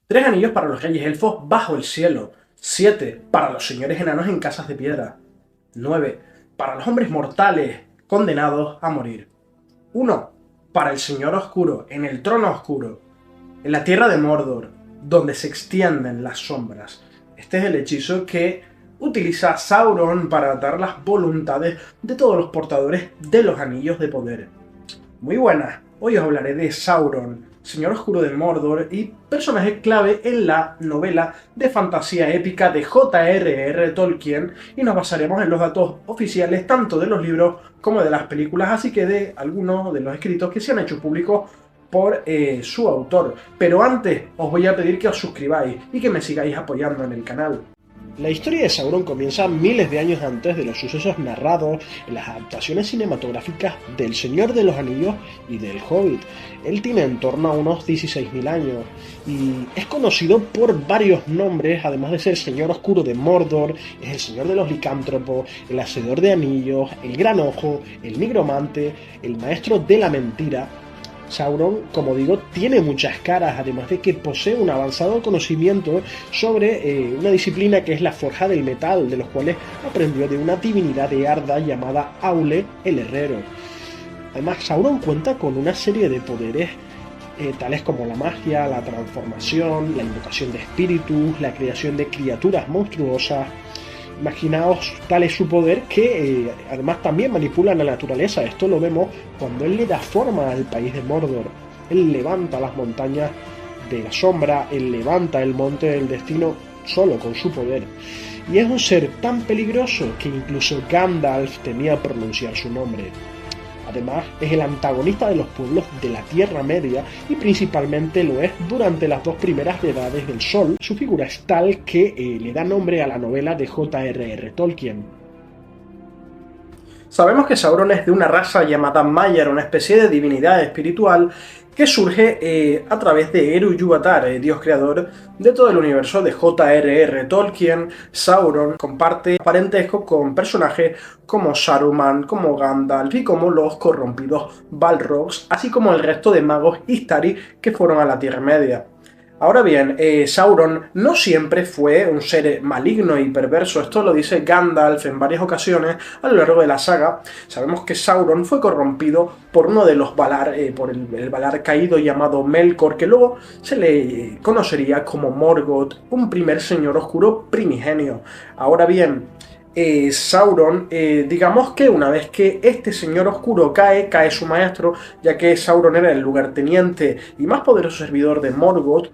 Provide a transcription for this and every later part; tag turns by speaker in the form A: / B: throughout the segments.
A: 3 anillos para los reyes elfos bajo el cielo. 7 para los señores enanos en casas de piedra. 9 para los hombres mortales condenados a morir. 1 para el señor oscuro en el trono oscuro, en la tierra de Mordor, donde se extienden las sombras. Este es el hechizo que utiliza Sauron para atar las voluntades de todos los portadores de los anillos de poder. Muy buenas, hoy os hablaré de Sauron, señor oscuro de Mordor y personaje clave en la novela de fantasía épica de J.R.R. Tolkien, y nos basaremos en los datos oficiales tanto de los libros como de las películas, así que de algunos de los escritos que se han hecho públicos por su autor. Pero antes os voy a pedir que os suscribáis y que me sigáis apoyando en el canal. La historia de Sauron comienza miles de años antes de los sucesos narrados en las adaptaciones cinematográficas del Señor de los Anillos y del Hobbit. Él tiene en torno a unos 16.000 años y es conocido por varios nombres, además de ser el Señor Oscuro de Mordor, es el Señor de los Licántropos, el Hacedor de Anillos, el Gran Ojo, el Nigromante, el Maestro de la Mentira. Sauron, como digo, tiene muchas caras, además de que posee un avanzado conocimiento sobre una disciplina que es la forja del metal, de los cuales aprendió de una divinidad de Arda llamada Aule el Herrero. Además, Sauron cuenta con una serie de poderes tales como la magia, la transformación, la invocación de espíritus, la creación de criaturas monstruosas. Imaginaos tal es su poder que además también manipula la naturaleza. Esto lo vemos cuando él le da forma al país de Mordor. Él levanta las montañas de la sombra, él levanta el monte del destino solo con su poder. Y es un ser tan peligroso que incluso Gandalf temía pronunciar su nombre. Además, es el antagonista de los pueblos de la Tierra Media y principalmente lo es durante las 2 primeras edades del Sol. Su figura es tal que le da nombre a la novela de J.R.R. Tolkien. Sabemos que Sauron es de una raza llamada Maiar, una especie de divinidad espiritual que surge a través de Eru Ilúvatar, dios creador de todo el universo de J.R.R. Tolkien. Sauron comparte parentesco con personajes como Saruman, como Gandalf y como los corrompidos Balrogs, así como el resto de magos Istari que fueron a la Tierra Media. Ahora bien, Sauron no siempre fue un ser maligno y perverso. Esto lo dice Gandalf en varias ocasiones a lo largo de la saga. Sabemos que Sauron fue corrompido por uno de los Valar, por el Valar caído llamado Melkor, que luego se le conocería como Morgoth, un primer señor oscuro primigenio. Ahora bien, Sauron, digamos que una vez que este señor oscuro cae su maestro, ya que Sauron era el lugarteniente y más poderoso servidor de Morgoth.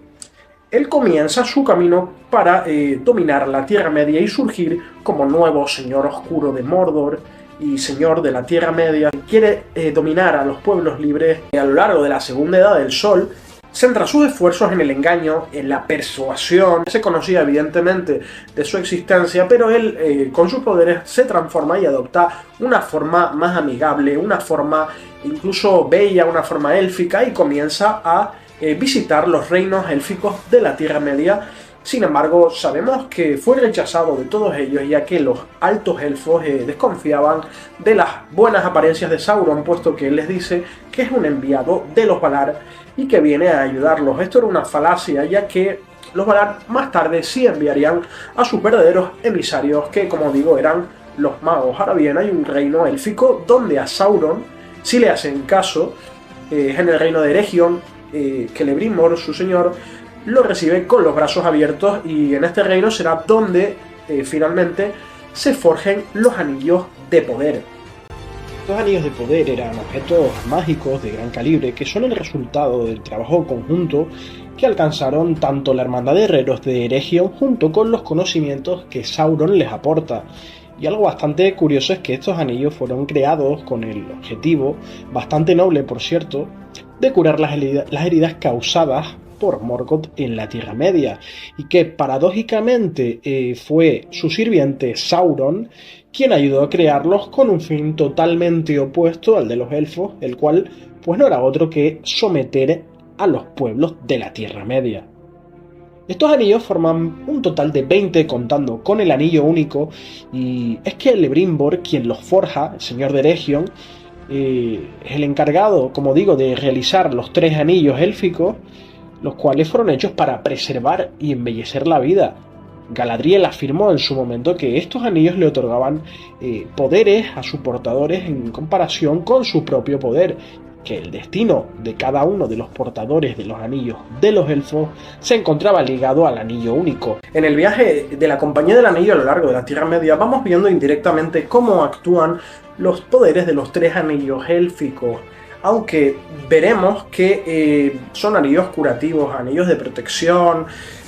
A: Él comienza su camino para dominar la Tierra Media y surgir como nuevo señor oscuro de Mordor y señor de la Tierra Media. Quiere dominar a los pueblos libres a lo largo de la Segunda Edad del Sol. Centra sus esfuerzos en el engaño, en la persuasión. Se conocía evidentemente de su existencia, pero él con sus poderes se transforma y adopta una forma más amigable, una forma incluso bella, una forma élfica, y comienza a visitar los reinos élficos de la Tierra Media. Sin embargo, sabemos que fue rechazado de todos ellos, ya que los altos elfos desconfiaban de las buenas apariencias de Sauron, puesto que él les dice que es un enviado de los Valar y que viene a ayudarlos. Esto era una falacia, ya que los Valar más tarde sí enviarían a sus verdaderos emisarios, que como digo eran los magos. Ahora bien, hay un reino élfico donde a Sauron sí le hacen caso, es en el reino de Eregion. Celebrimbor, su señor, lo recibe con los brazos abiertos, y en este reino será donde finalmente se forjen los anillos de poder. Estos anillos de poder eran objetos mágicos de gran calibre que son el resultado del trabajo conjunto que alcanzaron tanto la Hermandad de Herreros de Eregion junto con los conocimientos que Sauron les aporta. Y algo bastante curioso es que estos anillos fueron creados con el objetivo, bastante noble por cierto, de curar las heridas causadas por Morgoth en la Tierra Media, y que paradójicamente fue su sirviente Sauron quien ayudó a crearlos con un fin totalmente opuesto al de los elfos, el cual pues no era otro que someter a los pueblos de la Tierra Media. Estos anillos forman un total de 20 contando con el anillo único, y es que Celebrimbor, quien los forja, el señor de Eregion, es el encargado, como digo, de realizar los 3 anillos élficos, los cuales fueron hechos para preservar y embellecer la vida. Galadriel afirmó en su momento que estos anillos le otorgaban poderes a sus portadores en comparación con su propio poder, que el destino de cada uno de los portadores de los anillos de los elfos se encontraba ligado al anillo único. En el viaje de la Compañía del Anillo a lo largo de la Tierra Media vamos viendo indirectamente cómo actúan los poderes de los tres anillos élficos, aunque veremos que son anillos curativos, anillos de protección.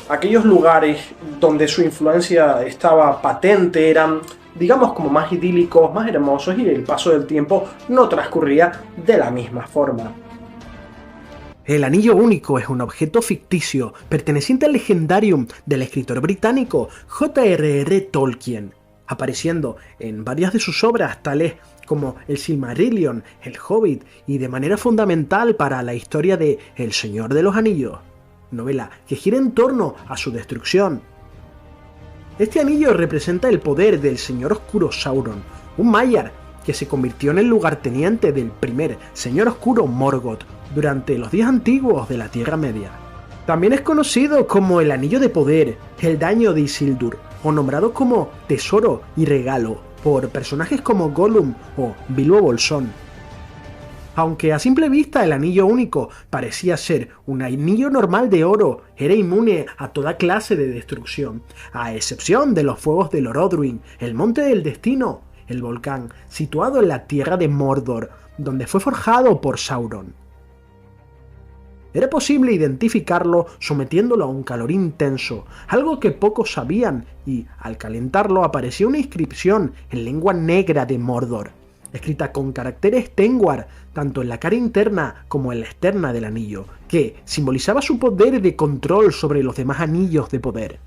A: Aquellos lugares donde su influencia estaba patente eran, digamos, como más idílicos, más hermosos, y el paso del tiempo no transcurría de la misma forma. El Anillo Único es un objeto ficticio perteneciente al Legendarium del escritor británico J.R.R. Tolkien, apareciendo en varias de sus obras tales como El Silmarillion, El Hobbit y de manera fundamental para la historia de El Señor de los Anillos, novela que gira en torno a su destrucción. Este anillo representa el poder del Señor Oscuro Sauron, un Maiar que se convirtió en el lugarteniente del primer Señor Oscuro Morgoth durante los días antiguos de la Tierra Media. También es conocido como el Anillo de Poder, el Daño de Isildur, o nombrado como Tesoro y Regalo por personajes como Gollum o Bilbo Bolsón. Aunque a simple vista el Anillo Único parecía ser un anillo normal de oro, era inmune a toda clase de destrucción, a excepción de los fuegos del Orodruin, el Monte del Destino, el volcán situado en la tierra de Mordor, donde fue forjado por Sauron. Era posible identificarlo sometiéndolo a un calor intenso, algo que pocos sabían, y al calentarlo aparecía una inscripción en lengua negra de Mordor, escrita con caracteres Tengwar, tanto en la cara interna como en la externa del anillo, que simbolizaba su poder de control sobre los demás anillos de poder.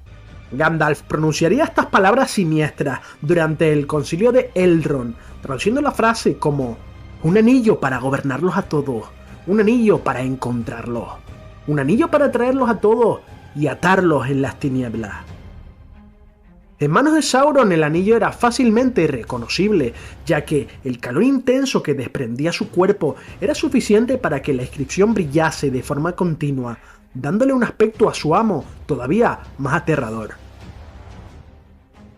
A: Gandalf pronunciaría estas palabras siniestras durante el concilio de Elrond, traduciendo la frase como un anillo para gobernarlos a todos, un anillo para encontrarlos, un anillo para traerlos a todos y atarlos en las tinieblas. En manos de Sauron el anillo era fácilmente reconocible, ya que el calor intenso que desprendía su cuerpo era suficiente para que la inscripción brillase de forma continua, dándole un aspecto a su amo todavía más aterrador.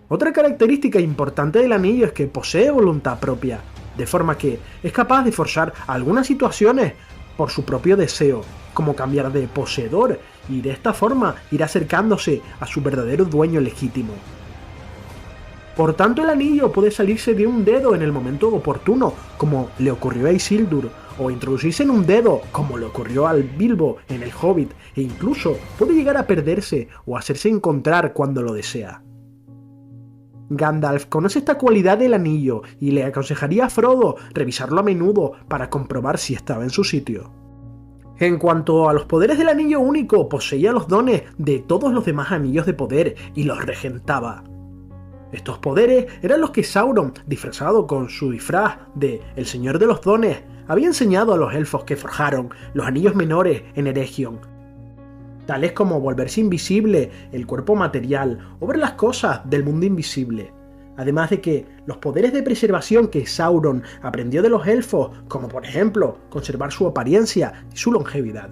A: Otra característica importante del anillo es que posee voluntad propia, de forma que es capaz de forzar algunas situaciones por su propio deseo, como cambiar de poseedor, y de esta forma ir acercándose a su verdadero dueño legítimo. Por tanto, el anillo puede salirse de un dedo en el momento oportuno, como le ocurrió a Isildur, o introducirse en un dedo, como le ocurrió al Bilbo en el Hobbit, e incluso puede llegar a perderse o hacerse encontrar cuando lo desea. Gandalf conoce esta cualidad del anillo y le aconsejaría a Frodo revisarlo a menudo para comprobar si estaba en su sitio. En cuanto a los poderes del Anillo Único, poseía los dones de todos los demás anillos de poder y los regentaba. Estos poderes eran los que Sauron, disfrazado con su disfraz de El Señor de los Dones, había enseñado a los elfos que forjaron los anillos menores en Eregion, tales como volverse invisible el cuerpo material o ver las cosas del mundo invisible, además de que los poderes de preservación que Sauron aprendió de los elfos, como por ejemplo conservar su apariencia y su longevidad.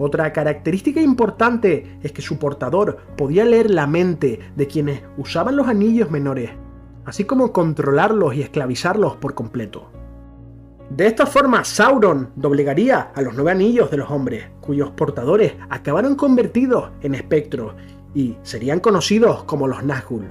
A: Otra característica importante es que su portador podía leer la mente de quienes usaban los anillos menores, así como controlarlos y esclavizarlos por completo. De esta forma, Sauron doblegaría a los 9 anillos de los hombres, cuyos portadores acabaron convertidos en espectros y serían conocidos como los Nazgûl.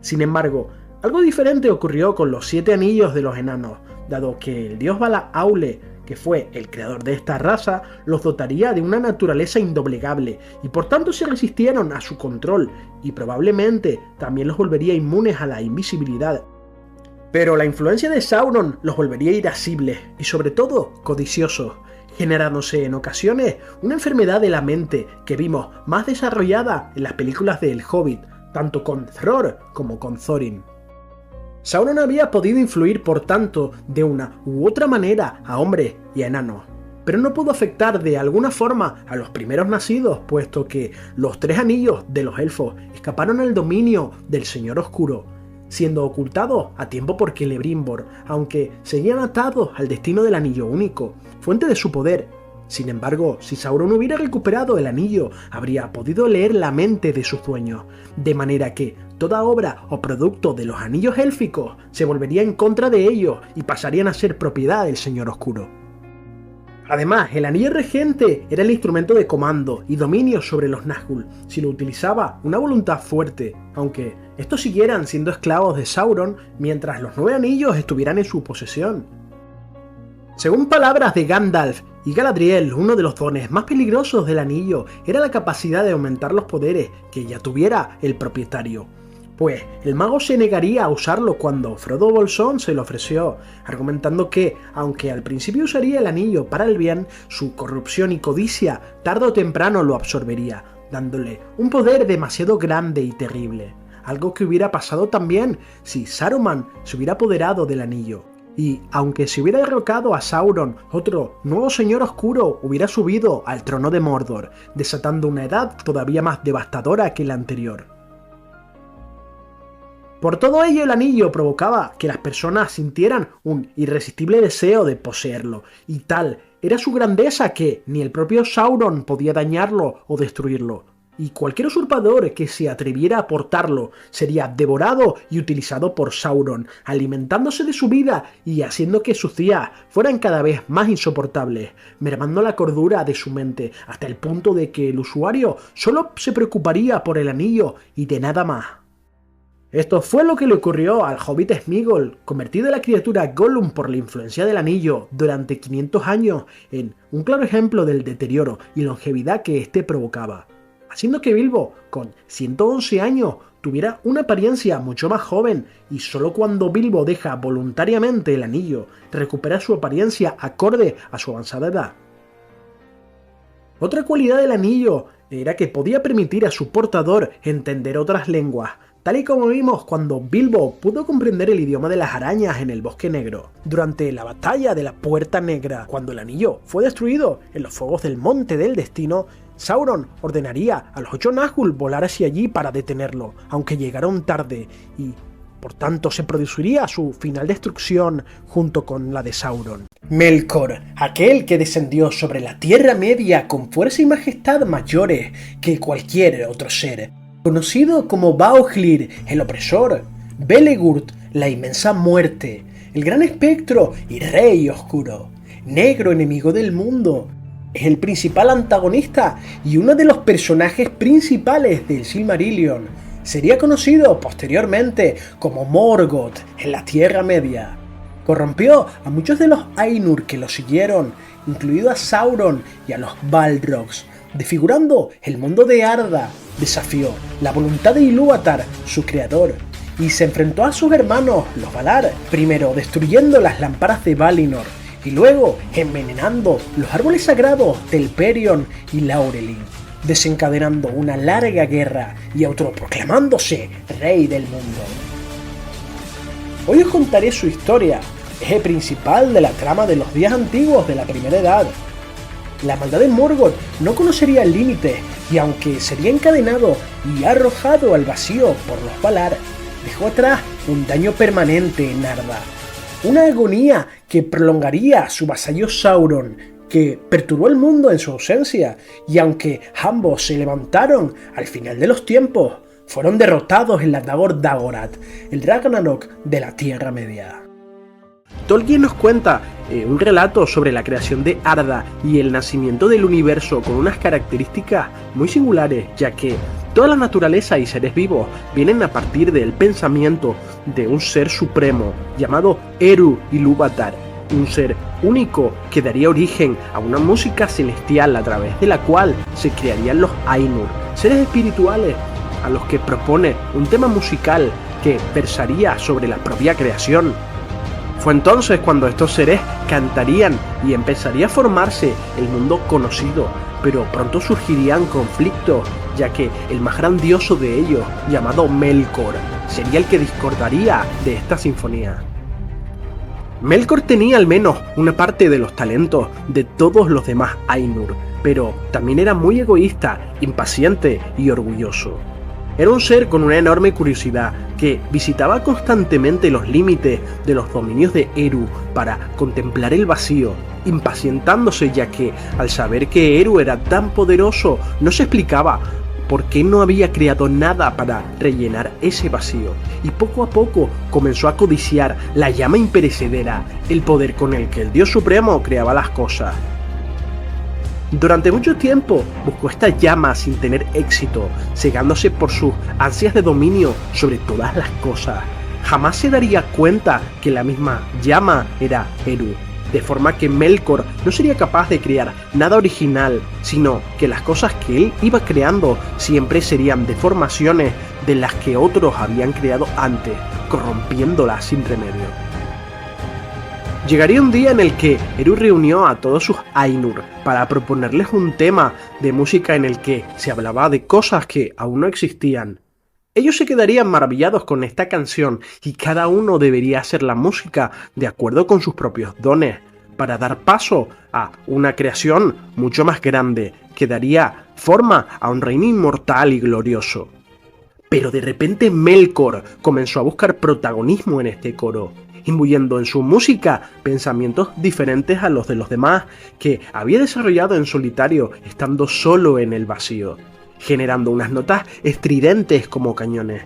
A: Sin embargo, algo diferente ocurrió con los 7 anillos de los enanos, dado que el dios Bala-Aule, que fue el creador de esta raza, los dotaría de una naturaleza indoblegable y por tanto se resistieron a su control y probablemente también los volvería inmunes a la invisibilidad. Pero la influencia de Sauron los volvería irascibles y sobre todo codiciosos, generándose en ocasiones una enfermedad de la mente que vimos más desarrollada en las películas de El Hobbit, tanto con Thror como con Thorin. Sauron había podido influir por tanto de una u otra manera a hombres y a enanos, pero no pudo afectar de alguna forma a los primeros nacidos, puesto que los 3 anillos de los elfos escaparon al dominio del Señor Oscuro, siendo ocultados a tiempo por Celebrimbor, aunque seguían atados al destino del Anillo Único, fuente de su poder, Sin embargo, si Sauron hubiera recuperado el anillo, habría podido leer la mente de sus sueños, de manera que toda obra o producto de los anillos élficos se volvería en contra de ellos y pasarían a ser propiedad del Señor Oscuro. Además, el anillo regente era el instrumento de comando y dominio sobre los Nazgûl, si lo utilizaba una voluntad fuerte, aunque estos siguieran siendo esclavos de Sauron mientras los 9 anillos estuvieran en su posesión. Según palabras de Gandalf y Galadriel, uno de los dones más peligrosos del anillo era la capacidad de aumentar los poderes que ya tuviera el propietario. Pues el mago se negaría a usarlo cuando Frodo Bolsón se lo ofreció, argumentando que, aunque al principio usaría el anillo para el bien, su corrupción y codicia tarde o temprano lo absorbería, dándole un poder demasiado grande y terrible. Algo que hubiera pasado también si Saruman se hubiera apoderado del anillo. Y, aunque se hubiera derrocado a Sauron, otro nuevo señor oscuro hubiera subido al trono de Mordor, desatando una edad todavía más devastadora que la anterior. Por todo ello, el anillo provocaba que las personas sintieran un irresistible deseo de poseerlo, y tal era su grandeza que ni el propio Sauron podía dañarlo o destruirlo. Y cualquier usurpador que se atreviera a portarlo sería devorado y utilizado por Sauron, alimentándose de su vida y haciendo que sus días fueran cada vez más insoportables, mermando la cordura de su mente hasta el punto de que el usuario solo se preocuparía por el anillo y de nada más. Esto fue lo que le ocurrió al hobbit Sméagol, convertido en la criatura Gollum por la influencia del anillo durante 500 años, en un claro ejemplo del deterioro y longevidad que éste provocaba, haciendo que Bilbo, con 111 años, tuviera una apariencia mucho más joven, y solo cuando Bilbo deja voluntariamente el anillo, recupera su apariencia acorde a su avanzada edad. Otra cualidad del anillo era que podía permitir a su portador entender otras lenguas, tal y como vimos cuando Bilbo pudo comprender el idioma de las arañas en el Bosque Negro, durante la batalla de la Puerta Negra, cuando el anillo fue destruido en los fuegos del Monte del Destino. Sauron ordenaría a los 8 Nazgûl volar hacia allí para detenerlo, aunque llegaron tarde, y por tanto se produciría su final destrucción junto con la de Sauron. Melkor, aquel que descendió sobre la Tierra Media con fuerza y majestad mayores que cualquier otro ser, conocido como Baohlir, el opresor, Belegurd, la inmensa muerte, el gran espectro y rey oscuro, negro enemigo del mundo. Es el principal antagonista y uno de los personajes principales del Silmarillion. Sería conocido posteriormente como Morgoth en la Tierra Media. Corrompió a muchos de los Ainur que lo siguieron, incluido a Sauron y a los Balrogs, desfigurando el mundo de Arda. Desafió la voluntad de Ilúvatar, su creador, y se enfrentó a sus hermanos, los Valar, primero destruyendo las lámparas de Valinor, y luego envenenando los árboles sagrados del Pelion y Laurelin, desencadenando una larga guerra y autoproclamándose rey del mundo. Hoy os contaré su historia, eje principal de la trama de los días antiguos de la Primera Edad. La maldad de Morgoth no conocería límites, y aunque sería encadenado y arrojado al vacío por los Valar, dejó atrás un daño permanente en Arda. Una agonía que prolongaría su vasallo Sauron, que perturbó el mundo en su ausencia, y aunque ambos se levantaron al final de los tiempos, fueron derrotados en la Dagor Dagorath, el Ragnarok de la Tierra Media. Tolkien nos cuenta un relato sobre la creación de Arda y el nacimiento del universo con unas características muy singulares, ya que toda la naturaleza y seres vivos vienen a partir del pensamiento de un ser supremo llamado Eru Ilúvatar, un ser único que daría origen a una música celestial a través de la cual se crearían los Ainur, seres espirituales a los que propone un tema musical que versaría sobre la propia creación. Fue entonces cuando estos seres cantarían y empezaría a formarse el mundo conocido, pero pronto surgirían conflictos, ya que el más grandioso de ellos, llamado Melkor, sería el que discordaría de esta sinfonía. Melkor tenía al menos una parte de los talentos de todos los demás Ainur, pero también era muy egoísta, impaciente y orgulloso. Era un ser con una enorme curiosidad que visitaba constantemente los límites de los dominios de Eru para contemplar el vacío, impacientándose ya que, al saber que Eru era tan poderoso, no se explicaba por qué no había creado nada para rellenar ese vacío, y poco a poco comenzó a codiciar la llama imperecedera, el poder con el que el Dios Supremo creaba las cosas. Durante mucho tiempo buscó esta llama sin tener éxito, cegándose por sus ansias de dominio sobre todas las cosas. Jamás se daría cuenta que la misma llama era Eru, de forma que Melkor no sería capaz de crear nada original, sino que las cosas que él iba creando siempre serían deformaciones de las que otros habían creado antes, corrompiéndolas sin remedio. Llegaría un día en el que Eru reunió a todos sus Ainur para proponerles un tema de música en el que se hablaba de cosas que aún no existían. Ellos se quedarían maravillados con esta canción y cada uno debería hacer la música de acuerdo con sus propios dones, para dar paso a una creación mucho más grande que daría forma a un reino inmortal y glorioso. Pero de repente Melkor comenzó a buscar protagonismo en este coro, imbuyendo en su música pensamientos diferentes a los de los demás que había desarrollado en solitario estando solo en el vacío, generando unas notas estridentes como cañones.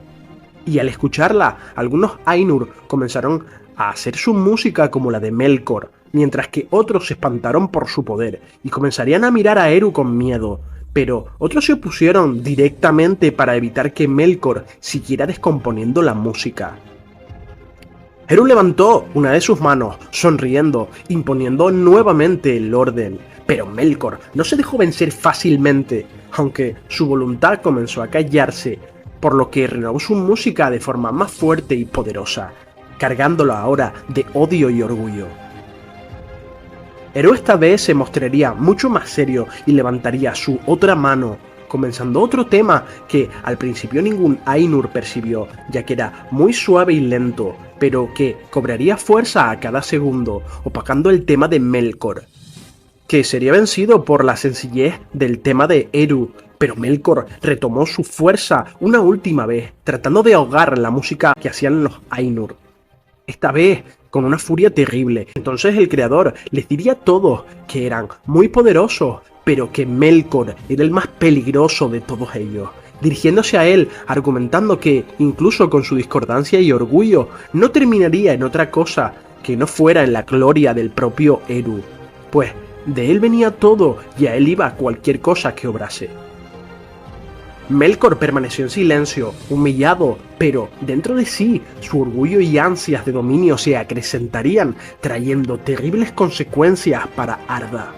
A: Y al escucharla, algunos Ainur comenzaron a hacer su música como la de Melkor, mientras que otros se espantaron por su poder y comenzarían a mirar a Eru con miedo, pero otros se opusieron directamente para evitar que Melkor siguiera descomponiendo la música. Eru levantó una de sus manos, sonriendo, imponiendo nuevamente el orden, pero Melkor no se dejó vencer fácilmente, aunque su voluntad comenzó a callarse, por lo que renovó su música de forma más fuerte y poderosa, cargándola ahora de odio y orgullo. Eru esta vez se mostraría mucho más serio y levantaría su otra mano, comenzando otro tema que al principio ningún Ainur percibió, ya que era muy suave y lento, pero que cobraría fuerza a cada segundo, opacando el tema de Melkor, que sería vencido por la sencillez del tema de Eru, pero Melkor retomó su fuerza una última vez, tratando de ahogar la música que hacían los Ainur. Esta vez con una furia terrible. Entonces el creador les diría a todos que eran muy poderosos, pero que Melkor era el más peligroso de todos ellos, dirigiéndose a él, argumentando que, incluso con su discordancia y orgullo, no terminaría en otra cosa que no fuera en la gloria del propio Eru, pues de él venía todo y a él iba cualquier cosa que obrase. Melkor permaneció en silencio, humillado, pero dentro de sí su orgullo y ansias de dominio se acrecentarían, trayendo terribles consecuencias para Arda.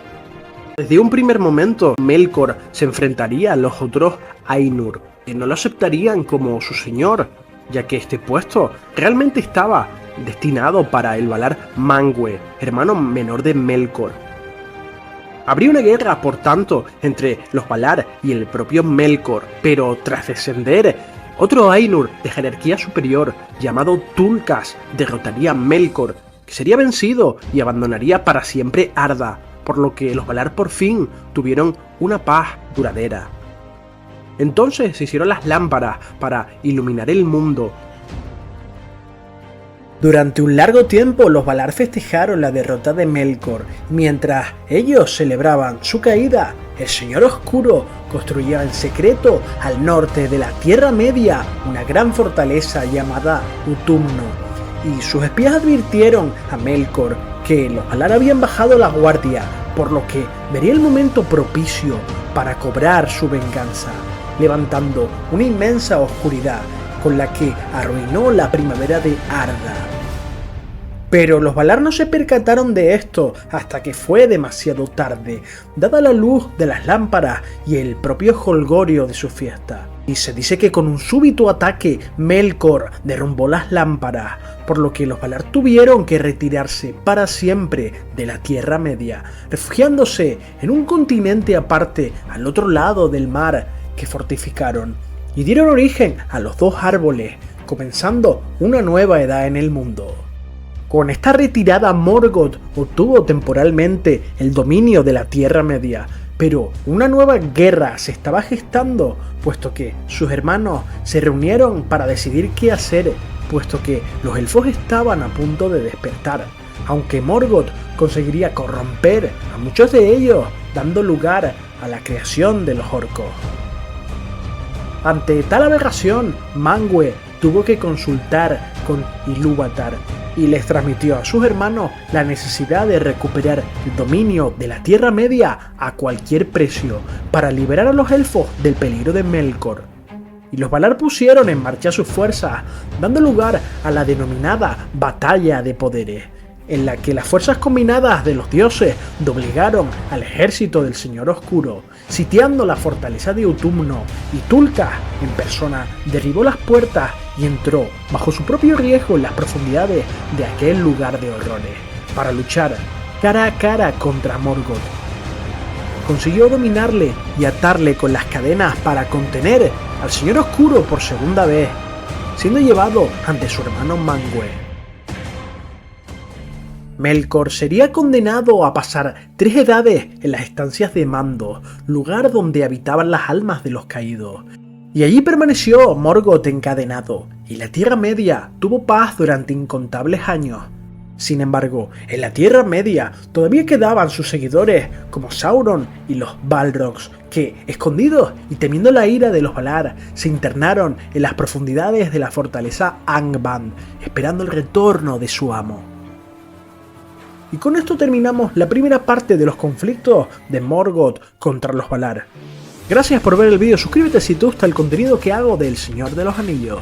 A: Desde un primer momento, Melkor se enfrentaría a los otros Ainur, que no lo aceptarían como su señor, ya que este puesto realmente estaba destinado para el Valar Manwë, hermano menor de Melkor. Habría una guerra, por tanto, entre los Valar y el propio Melkor, pero tras descender, otro Ainur de jerarquía superior, llamado Tulkas, derrotaría a Melkor, que sería vencido y abandonaría para siempre Arda, por lo que los Valar por fin tuvieron una paz duradera. Entonces se hicieron las lámparas para iluminar el mundo. Durante un largo tiempo los Valar festejaron la derrota de Melkor. Mientras ellos celebraban su caída, el Señor Oscuro construía en secreto al norte de la Tierra Media una gran fortaleza llamada Utumno, y sus espías advirtieron a Melkor que los Valar habían bajado la guardia, por lo que vería el momento propicio para cobrar su venganza, levantando una inmensa oscuridad con la que arruinó la primavera de Arda. Pero los Valar no se percataron de esto hasta que fue demasiado tarde, dada la luz de las lámparas y el propio jolgorio de su fiesta. Y se dice que con un súbito ataque Melkor derrumbó las lámparas, por lo que los Valar tuvieron que retirarse para siempre de la Tierra Media, refugiándose en un continente aparte al otro lado del mar que fortificaron, y dieron origen a los dos árboles, comenzando una nueva edad en el mundo. Con esta retirada Morgoth obtuvo temporalmente el dominio de la Tierra Media, Pero una nueva guerra se estaba gestando, puesto que sus hermanos se reunieron para decidir qué hacer, puesto que los elfos estaban a punto de despertar, aunque Morgoth conseguiría corromper a muchos de ellos, dando lugar a la creación de los orcos. Ante tal aberración, Manwë tuvo que consultar con Ilúvatar y les transmitió a sus hermanos la necesidad de recuperar el dominio de la Tierra Media a cualquier precio para liberar a los elfos del peligro de Melkor. Y los Valar pusieron en marcha sus fuerzas, dando lugar a la denominada Batalla de Poderes, en la que las fuerzas combinadas de los dioses doblegaron al ejército del Señor Oscuro, sitiando la fortaleza de Utumno, y Tulkas, en persona, derribó las puertas y entró, bajo su propio riesgo, en las profundidades de aquel lugar de horrores, para luchar cara a cara contra Morgoth. Consiguió dominarle y atarle con las cadenas para contener al Señor Oscuro por segunda vez, siendo llevado ante su hermano Manwë. Melkor sería condenado a pasar 3 edades en las estancias de Mando, lugar donde habitaban las almas de los caídos. Y allí permaneció Morgoth encadenado, y la Tierra Media tuvo paz durante incontables años. Sin embargo, en la Tierra Media todavía quedaban sus seguidores como Sauron y los Balrogs, que, escondidos y temiendo la ira de los Valar, se internaron en las profundidades de la fortaleza Angband, esperando el retorno de su amo. Y con esto terminamos la primera parte de los conflictos de Morgoth contra los Valar. Gracias por ver el vídeo, suscríbete si te gusta el contenido que hago del Señor de los Anillos.